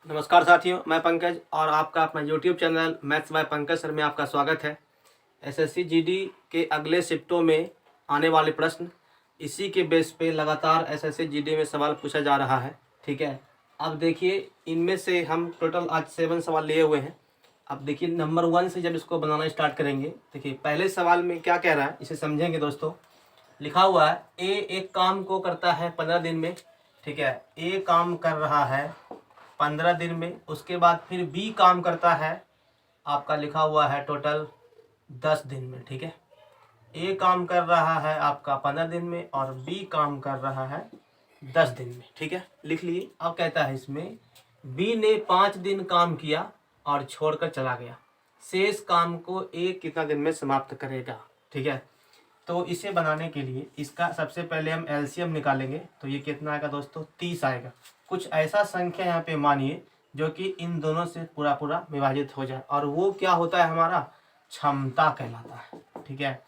नमस्कार साथियों, मैं पंकज और आपका अपना YouTube channel maths by Pankaj sir में आपका स्वागत है। एसएससी जीडी के अगले शिफ्टों में आने वाले प्रश्न, इसी के बेस पे लगातार एसएससी जीडी में सवाल पूछा जा रहा है। ठीक है, अब देखिए इनमें से हम टोटल आज 7 सवाल लिए हुए हैं। अब देखिए नंबर 1 से जब इसको बनाना स्टार्ट करेंगे, देखिए पहले सवाल में क्या कह रहा है इसे समझेंगे दोस्तों। लिखा हुआ है ए एक काम को करता है 15 दिन में। ठीक है, ए काम कर रहा है 15 दिन में, उसके बाद फिर बी काम करता है, आपका लिखा हुआ है टोटल 10 दिन में। ठीक है, ए काम कर रहा है आपका 15 दिन में और बी काम कर रहा है 10 दिन में। ठीक है, लिख लिए। अब कहता है इसमें बी ने 5 दिन काम किया और छोड़कर चला गया, शेष काम को ए कितना दिन में समाप्त करेगा। ठीक है, तो इसे बनाने के लिए इसका सबसे पहले हम एलसीएम निकालेंगे। तो ये कितना आएगा दोस्तों, 30 आएगा। कुछ ऐसा संख्या यहाँ पे मानिए जो कि इन दोनों से पूरा पूरा विभाजित हो जाए, और वो क्या होता है हमारा क्षमता कहलाता है। ठीक है,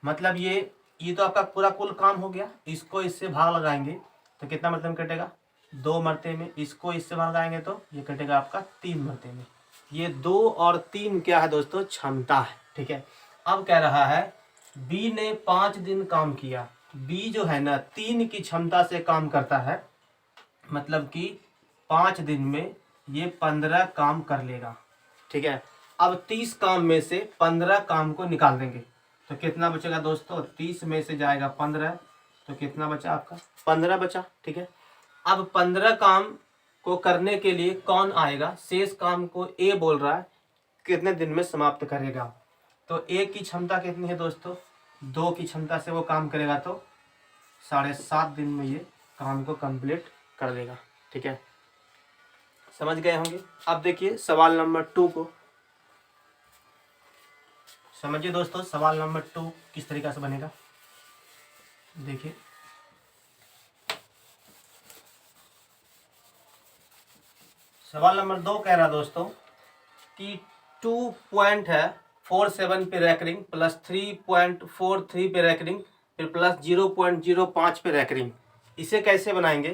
मतलब ये तो आपका पूरा कुल काम हो गया। इसको इससे भाग लगाएंगे तो कितना मरते में कटेगा, 2 मरते में। इसको इससे भाग लगाएंगे तो ये कटेगा आपका 3 मरते में। ये 2 और 3 क्या है दोस्तों, क्षमता है। ठीक है, अब कह रहा है बी ने 5 दिन काम किया। बी जो है ना 3 की क्षमता से काम करता है, मतलब कि 5 दिन में ये 15 काम कर लेगा। ठीक है, अब 30 काम में से 15 काम को निकाल देंगे तो कितना बचेगा दोस्तों, 30 में से जाएगा 15 तो कितना बचा आपका 15 बचा। ठीक है, अब 15 काम को करने के लिए कौन आएगा, शेष काम को ए बोल रहा है कितने दिन में समाप्त करेगा। तो ए की क्षमता कितनी है दोस्तों, 2 की क्षमता से वो काम करेगा तो 7.5 दिन में ये काम को कंप्लीट कर देगा। ठीक है, समझ गए होंगे। अब देखिए सवाल नंबर 2 को समझिए दोस्तों। सवाल नंबर 2 किस तरीके से बनेगा, देखिए सवाल नंबर 2 कह रहा दोस्तों कि 2.47 पे रैकरिंग प्लस 3.43 पे रैकरिंग फिर प्लस 0.05 पे रैकरिंग, इसे कैसे बनाएंगे।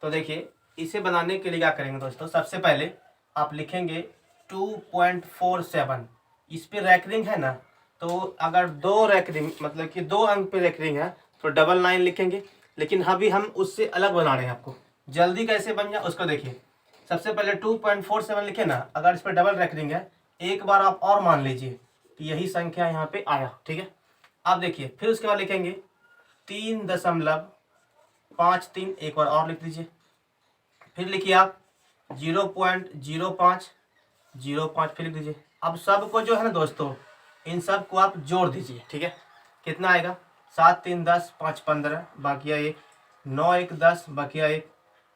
तो देखिए इसे बनाने के लिए क्या करेंगे दोस्तों, सबसे पहले आप लिखेंगे 2.47। इस पे रैकरिंग है ना, तो अगर 2 रैकरिंग मतलब कि 2 अंक पे रैकरिंग है तो डबल 9 लिखेंगे। लेकिन अभी हम उससे अलग बना रहे हैं, आपको जल्दी कैसे बन जाए उसको देखिए। सबसे पहले 2.47 लिखे ना, अगर इस पर डबल रैकरिंग है एक बार आप और मान लीजिए कि यही संख्या यहाँ पे आया। ठीक है, अब देखिए फिर उसके बाद लिखेंगे 3.53, एक बार और लिख दीजिए। फिर लिखिए आप 0.05 फिर लिख दीजिए। अब सबको जो है ना दोस्तों, इन सब को आप जोड़ दीजिए। ठीक है, कितना आएगा, 7 3 10 5 15 बाकिया 1, 9 1 10 बाकिया 1,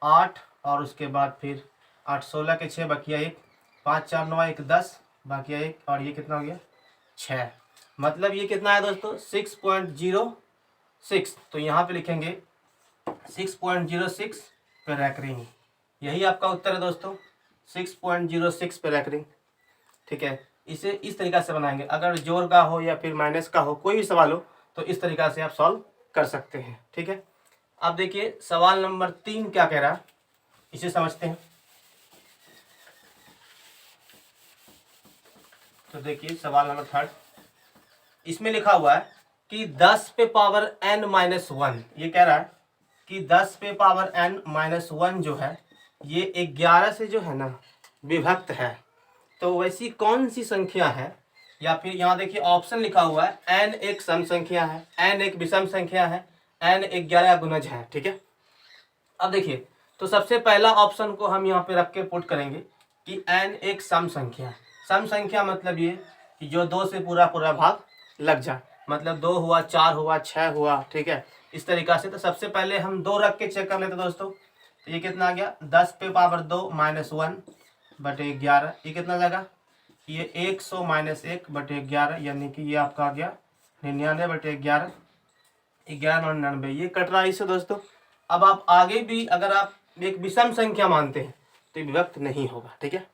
8 और उसके बाद फिर 8 16 के 6 बाकिया 1, 5 4 9 1 10 बाकिया 1 और ये कितना हो गया 6। मतलब ये कितना है दोस्तों 6.06। तो यहाँ पे लिखेंगे 6.06 पे रैकरिंग। यही आपका उत्तर है दोस्तों, 6.06 पे रैकरिंग। ठीक है, इसे इस तरीका से बनाएंगे। अगर जोड़ का हो या फिर माइनस का हो, कोई भी सवाल हो तो इस तरीका से आप सॉल्व कर सकते हैं। ठीक है, अब देखिए सवाल नंबर 3 क्या कह रहा है, इसे समझते हैं। तो देखिए सवाल नंबर 3, इसमें लिखा हुआ है कि 10 पे पावर n-1, ये कह रहा है कि 10 पे पावर n-1 जो है ये 11 से जो है ना विभक्त है। तो वैसी कौन सी संख्या है, या फिर यहाँ देखिए ऑप्शन लिखा हुआ है n एक सम संख्या है, n एक विषम संख्या है, n 11 गुणज है। ठीक है, अब देखिए तो सबसे पहला ऑप्शन को हम यहाँ पे रख के पुट करेंगे कि n एक सम संख्या है। सम संख्या मतलब ये कि जो 2 से पूरा पूरा भाग लग जाए, मतलब 2 हुआ 4 हुआ 6 हुआ। ठीक है, इस तरीका से। तो सबसे पहले हम 2 रख के चेक कर लेते दोस्तों। तो ये कितना आ गया 10 पे पावर 2 -1 बटे 11, ये कितना जाएगा, ये 100 - 1 बटे 11, यानी कि ये आपका आ गया 99 बटे 11, 11 और 99, ये कट रहा है इससे दोस्तों। अब आप आगे भी अगर आप एक विषम संख्या मानते हैं तो विभक्त नहीं होगा। ठीक है,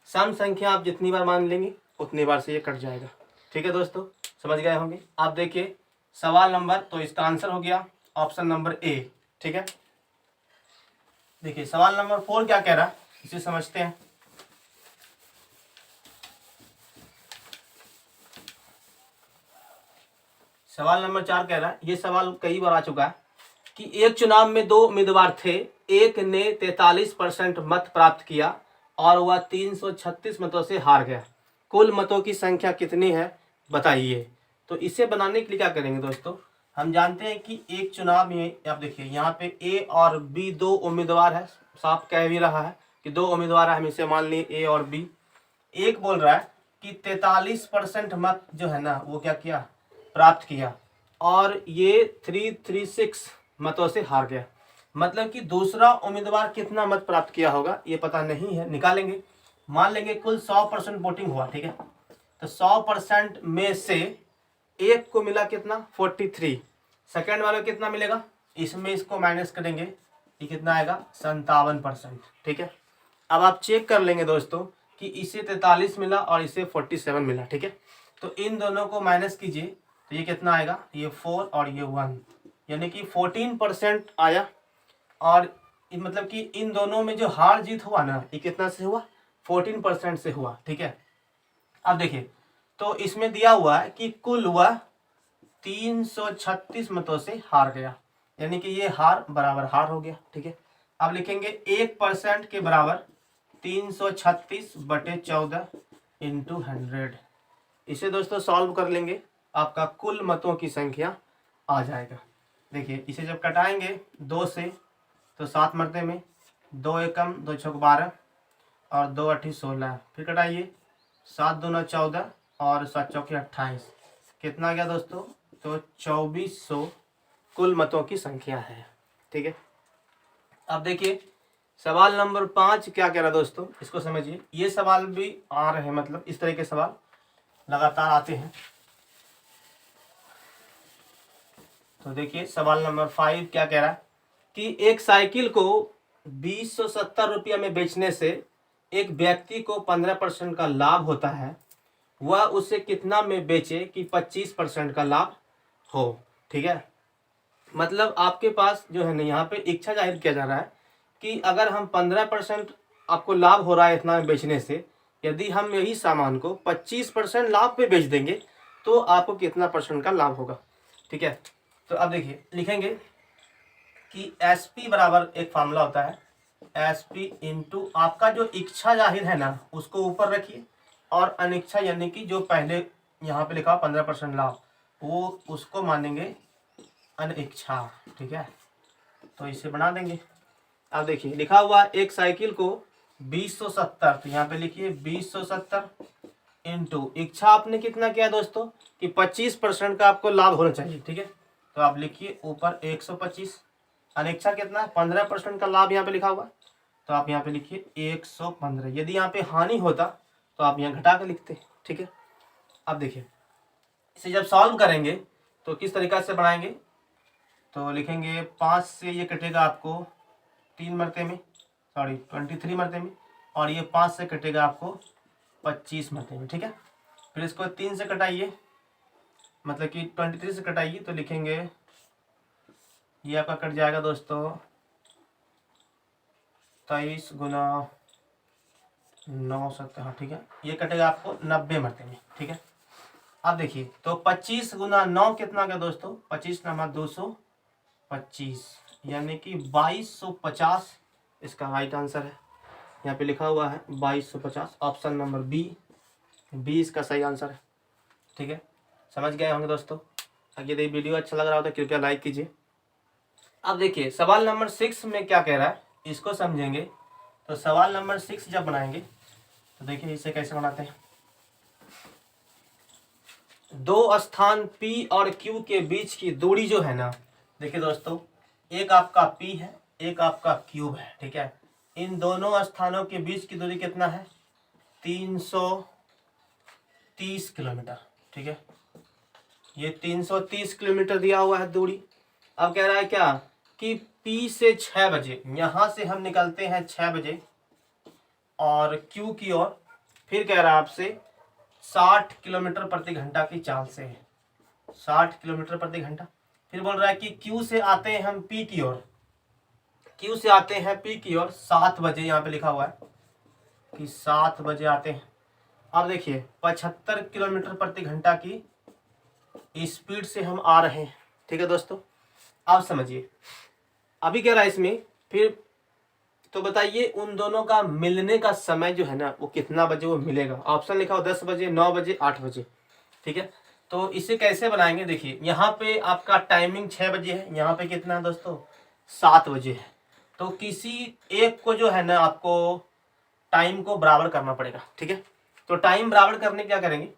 सम संख्या आप जितनी बार मान लेंगे उतनी बार से ये कट जाएगा। ठीक है दोस्तों, समझ गए होंगे। आप देखिए सवाल नंबर, तो इसका आंसर हो गया ऑप्शन नंबर ए। ठीक है, देखिए सवाल नंबर 4 क्या कह रहा है, इसे समझते हैं। सवाल नंबर 4 कह रहा है, ये सवाल कई बार आ चुका है कि एक चुनाव में 2 उम्मीदवार थे, एक ने 43% मत प्राप्त किया और वह 336 मतों से हार गया। कुल मतों की संख्या कितनी है बताइए। तो इसे बनाने के लिए क्या करेंगे दोस्तों, हम जानते हैं कि एक चुनाव में आप देखिए यहाँ पे ए और बी 2 उम्मीदवार है, साफ कह भी रहा है कि 2 उम्मीदवार है, हम इसे मान लिए ए और बी। एक बोल रहा है कि 43% मत जो है ना वो क्या किया, प्राप्त किया, और ये 336 मतों से हार गया। मतलब कि दूसरा उम्मीदवार कितना मत प्राप्त किया होगा ये पता नहीं है, निकालेंगे। मान लेंगे कुल 100% वोटिंग हुआ, ठीक है। तो 100% में से एक को मिला कितना, 43। सेकेंड वाले को कितना मिलेगा, इसमें इसको माइनस करेंगे, ये कितना आएगा, 57%, ठीक है। अब आप चेक कर लेंगे दोस्तों कि इसे 43 मिला और इसे 47 मिला, ठीक है। तो इन दोनों को माइनस कीजिए तो ये कितना आएगा, ये 4 और ये 1, यानी कि 14% आया। और मतलब कि इन दोनों में जो हार जीत हुआ ना, ये कितना से हुआ, 14% से हुआ, ठीक है। अब देखिए, तो इसमें दिया हुआ है कि कुल वह 336 मतों से हार गया, यानी कि ये हार बराबर हार हो गया, ठीक है। अब लिखेंगे 1% के बराबर 336/14 इंटू 100। इसे दोस्तों सॉल्व कर लेंगे, आपका कुल मतों की संख्या आ जाएगा। देखिए इसे जब कटाएंगे 2 से तो 7 मरते में 2 एकम 2 छक 12 और 2 अठी 16, फिर कटाइए 7 दूना 14 और 7 चौके 28, कितना गया दोस्तों, तो 2400 कुल मतों की संख्या है, ठीक है। अब देखिए सवाल नंबर 5 क्या कह रहा है दोस्तों, इसको समझिए। ये सवाल भी आ रहे हैं, मतलब इस तरह के सवाल लगातार आते हैं। तो देखिए सवाल नंबर 5 क्या कह रहा है कि एक साइकिल को 2070 रुपये में बेचने से एक व्यक्ति को 15% का लाभ होता है, वह उसे कितना में बेचे कि 25% का लाभ हो, ठीक है। मतलब आपके पास जो है ना यहाँ पे इच्छा जाहिर किया जा रहा है कि अगर हम 15% आपको लाभ हो रहा है इतना में बेचने से, यदि हम यही सामान को 25% लाभ पे बेच देंगे तो आपको कितना परसेंट का लाभ होगा, ठीक है। तो अब देखिए लिखेंगे कि SP बराबर एक फार्मूला होता है, SP इंटू आपका जो इच्छा जाहिर है ना उसको ऊपर रखिए, और अनिच्छा यानी कि जो पहले यहाँ पे लिखा 15% लाभ, वो उसको मानेंगे अनिच्छा, ठीक है। तो इसे बना देंगे। अब देखिए लिखा हुआ एक साइकिल को 2070, तो यहाँ पे लिखिए 2070 इंटू इच्छा आपने कितना किया दोस्तों कि 25% का आपको लाभ होना चाहिए, ठीक है। तो आप लिखिए ऊपर 125, अनिच्छा कितना है 15% का लाभ यहाँ पे लिखा हुआ, तो आप यहाँ पे लिखिए 115। यदि यहाँ पे हानि होता तो आप यहाँ घटा के लिखते, ठीक है। अब देखिए इसे जब सॉल्व करेंगे तो किस तरीका से बनाएंगे, तो लिखेंगे 5 से ये कटेगा आपको 3 मरते में, सॉरी 23 मरते में, और ये 5 से कटेगा आपको 25 मरते में, ठीक है। फिर इसको 3 से कटाइए, मतलब कि 23 से कटाइए, तो लिखेंगे ये आपका कट जाएगा दोस्तों 23 गुना 9 7, हाँ ठीक है, ये कटेगा आपको 90 मरते में, ठीक है। अब देखिए तो 25 गुना 9 कितना गया दोस्तों, 25 नमा 225, यानी कि 2250 इसका राइट आंसर है। यहाँ पे लिखा हुआ है 2250, ऑप्शन नंबर बी इसका सही आंसर है, ठीक है। समझ गए होंगे दोस्तों। अगर यदि वीडियो अच्छा लग रहा हो तो कृपया लाइक कीजिए। अब देखिए सवाल नंबर 6 में क्या कह रहा है, इसको समझेंगे। तो सवाल नंबर 6 जब बनाएंगे तो देखिए इसे कैसे बनाते हैं। दो स्थान P और Q के बीच की दूरी जो है ना, देखिए दोस्तों एक आपका P है एक आपका Q है, ठीक है। इन दोनों स्थानों के बीच की दूरी कितना है, 330 किलोमीटर, ठीक है। ये 330 किलोमीटर दिया हुआ है दूरी। अब कह रहा है क्या कि P से 6 बजे, यहाँ से हम निकलते हैं 6 बजे और Q की ओर, फिर कह रहा है आपसे 60 किलोमीटर प्रति घंटा की चाल से है, 60 किलोमीटर प्रति घंटा। फिर बोल रहा है कि Q से आते हैं हम P की ओर, Q से आते हैं P की ओर 7 बजे, यहाँ पे लिखा हुआ है कि 7 बजे आते हैं। अब देखिए 75 किलोमीटर प्रति घंटा की स्पीड से हम आ रहे हैं। ठीक है दोस्तों, आप समझिए अभी क्या रहा है इसमें। फिर तो बताइए उन दोनों का मिलने का समय जो है ना वो कितना बजे वो मिलेगा। ऑप्शन लिखा हो 10 बजे, 9 बजे, 8 बजे। ठीक है, तो इसे कैसे बनाएंगे। देखिए यहाँ पे आपका टाइमिंग 6 बजे है, यहाँ पे कितना है दोस्तों 7 बजे है। तो किसी एक को जो है ना आपको टाइम को बराबर करना पड़ेगा। ठीक है, तो टाइम बराबर करने क्या करेंगे,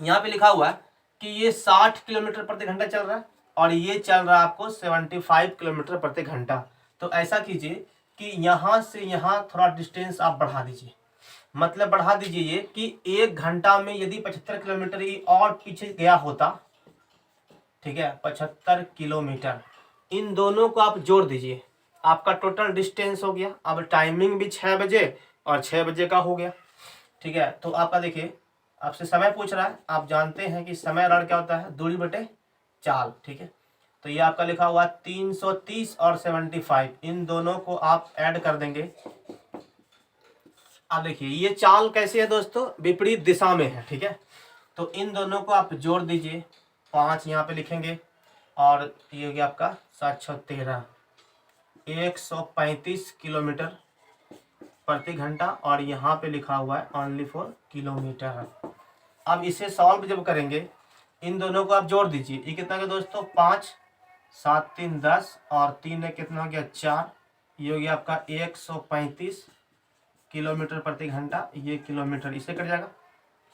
यहाँ पे लिखा हुआ है कि ये 60 किलोमीटर प्रति घंटा चल रहा है और ये चल रहा है आपको 75 किलोमीटर प्रति घंटा। तो ऐसा कीजिए कि यहाँ से यहाँ थोड़ा डिस्टेंस आप बढ़ा दीजिए, मतलब बढ़ा दीजिए ये कि 1 घंटा में यदि 75 किलोमीटर ही और पीछे गया होता, ठीक है 75 किलोमीटर, इन दोनों को आप जोड़ दीजिए, आपका टोटल डिस्टेंस हो गया। अब टाइमिंग भी 6 बजे और 6 बजे का हो गया। ठीक है, तो आपका देखिए आपसे समय पूछ रहा है, आप जानते हैं कि समय रण क्या होता है, दूरी बटे चाल। ठीक है, तो ये आपका लिखा हुआ 330 और 75, इन दोनों को आप ऐड कर देंगे। अब देखिए ये चाल कैसे है दोस्तों, विपरीत दिशा में है। ठीक है, तो इन दोनों को आप जोड़ दीजिए, 5 यहाँ पे लिखेंगे और ये हो गया आपका 713, 135 किलोमीटर प्रति घंटा और यहाँ पे लिखा हुआ है ओनली फॉर किलोमीटर। अब इसे सॉल्व जब करेंगे इन दोनों को आप जोड़ दीजिए, ये कितना गया दोस्तों 5, 7 3 10 और 3 कितना हो गया 4, ये हो गया आपका 135 किलोमीटर प्रति घंटा। ये किलोमीटर इससे कट जाएगा,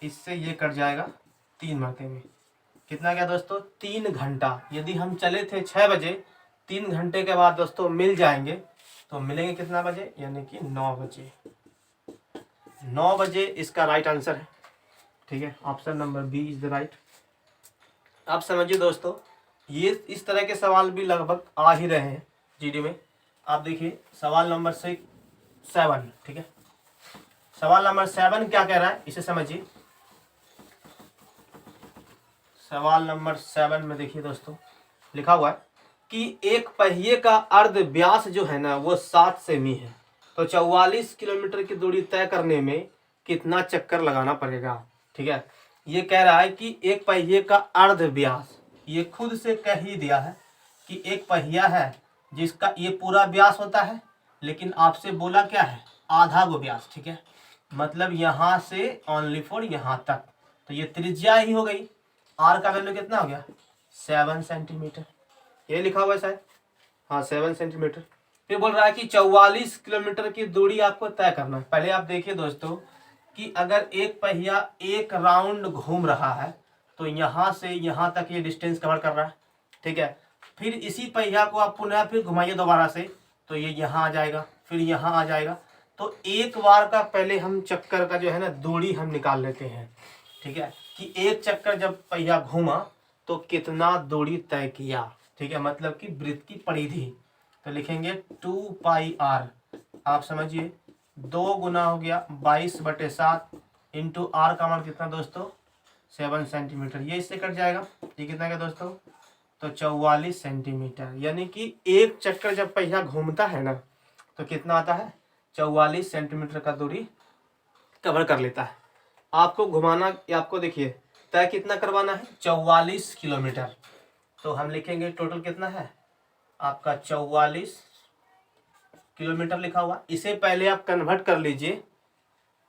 इससे ये कट जाएगा 3 मरते में, कितना गया दोस्तों 3 घंटा। यदि हम चले थे 6 बजे, 3 घंटे के बाद दोस्तों मिल जाएंगे, तो मिलेंगे कितना बजे, यानी कि 9 बजे। 9 बजे इसका राइट आंसर है। ठीक है, option number b is the right. आप समझिए दोस्तों ये इस तरह के सवाल भी लगभग आ ही रहे हैं जीडी में। आप देखिए सवाल नंबर 7। ठीक है, सवाल नंबर 7 क्या कह रहा है इसे समझिए। सवाल नंबर 7 में देखिए दोस्तों लिखा हुआ है कि एक पहिए का अर्ध व्यास जो है ना वो 7 सेमी है, तो 44 किलोमीटर की दूरी तय करने में कितना चक्कर लगाना पड़ेगा। ठीक है, ये कह रहा है कि एक पहिए का अर्ध व्यास, ये खुद से कह ही दिया है कि एक पहिया है जिसका ये पूरा व्यास होता है, लेकिन आपसे बोला क्या है आधा गो व्यास। ठीक है, मतलब यहाँ से ओनली फॉर यहाँ तक, तो ये त्रिज्या ही हो गई। आर का वैल्यू कितना हो गया 7 सेंटीमीटर, ये लिखा हुआ है शायद, हाँ 7 सेंटीमीटर। फिर बोल रहा है कि 44 किलोमीटर की दूरी आपको तय करना है। पहले आप देखिए दोस्तों कि अगर एक पहिया एक राउंड घूम रहा है तो यहाँ से यहाँ तक ये डिस्टेंस कवर कर रहा है। ठीक है, फिर इसी पहिया को आप पुनः फिर घुमाइए दोबारा से, तो ये यहाँ आ जाएगा, फिर यहाँ आ जाएगा। तो एक बार का पहले हम चक्कर का जो है ना दूरी हम निकाल लेते हैं। ठीक है, कि एक चक्कर जब पहिया घूमा तो कितना दूरी तय किया। ठीक है, मतलब कि वृत्त की परिधि, तो लिखेंगे 2 पाई आर। आप समझिए 2 गुना हो गया 22/7 इंटू आर का मान कितना दोस्तों 7 सेंटीमीटर, ये इससे कट जाएगा, ये कितना का दोस्तों तो 44 सेंटीमीटर। यानी कि एक चक्कर जब पहिया घूमता है ना तो कितना आता है 44 सेंटीमीटर का दूरी कवर कर लेता है। आपको घुमाना, आपको देखिए तय कितना करवाना है 44 किलोमीटर, तो हम लिखेंगे टोटल कितना है आपका 44 किलोमीटर लिखा हुआ। इसे पहले आप कन्वर्ट कर लीजिए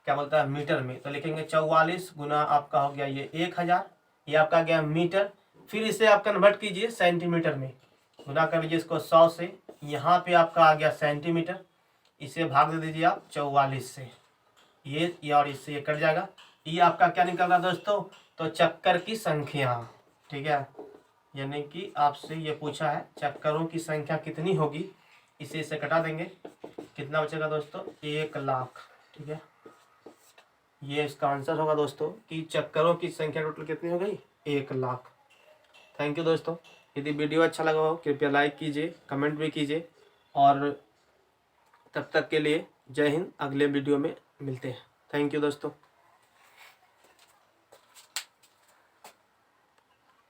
क्या बोलता है मीटर में, तो लिखेंगे 44 गुना आपका हो गया ये 1000, ये आपका गया मीटर। फिर इसे आप कन्वर्ट कीजिए सेंटीमीटर में, गुना कर लीजिए इसको 100 से, यहाँ पे आपका आ गया सेंटीमीटर, इसे भाग दे दीजिए आप 44 से, ये और इससे ये कट जाएगा। ये आपका क्या निकल रहा है दोस्तों तो चक्कर की संख्या। ठीक है, यानी कि आपसे ये पूछा है चक्करों की संख्या कितनी होगी, इसे इससे कटा देंगे, कितना बचेगा दोस्तों 1 लाख। ठीक है, ये इसका आंसर होगा दोस्तों कि चक्करों की संख्या टोटल कितनी हो गई 1 लाख। थैंक यू दोस्तों, यदि वीडियो अच्छा लगा हो कृपया लाइक कीजिए, कमेंट भी कीजिए, और तब तक के लिए जय हिंद। अगले वीडियो में मिलते हैं। थैंक यू दोस्तों।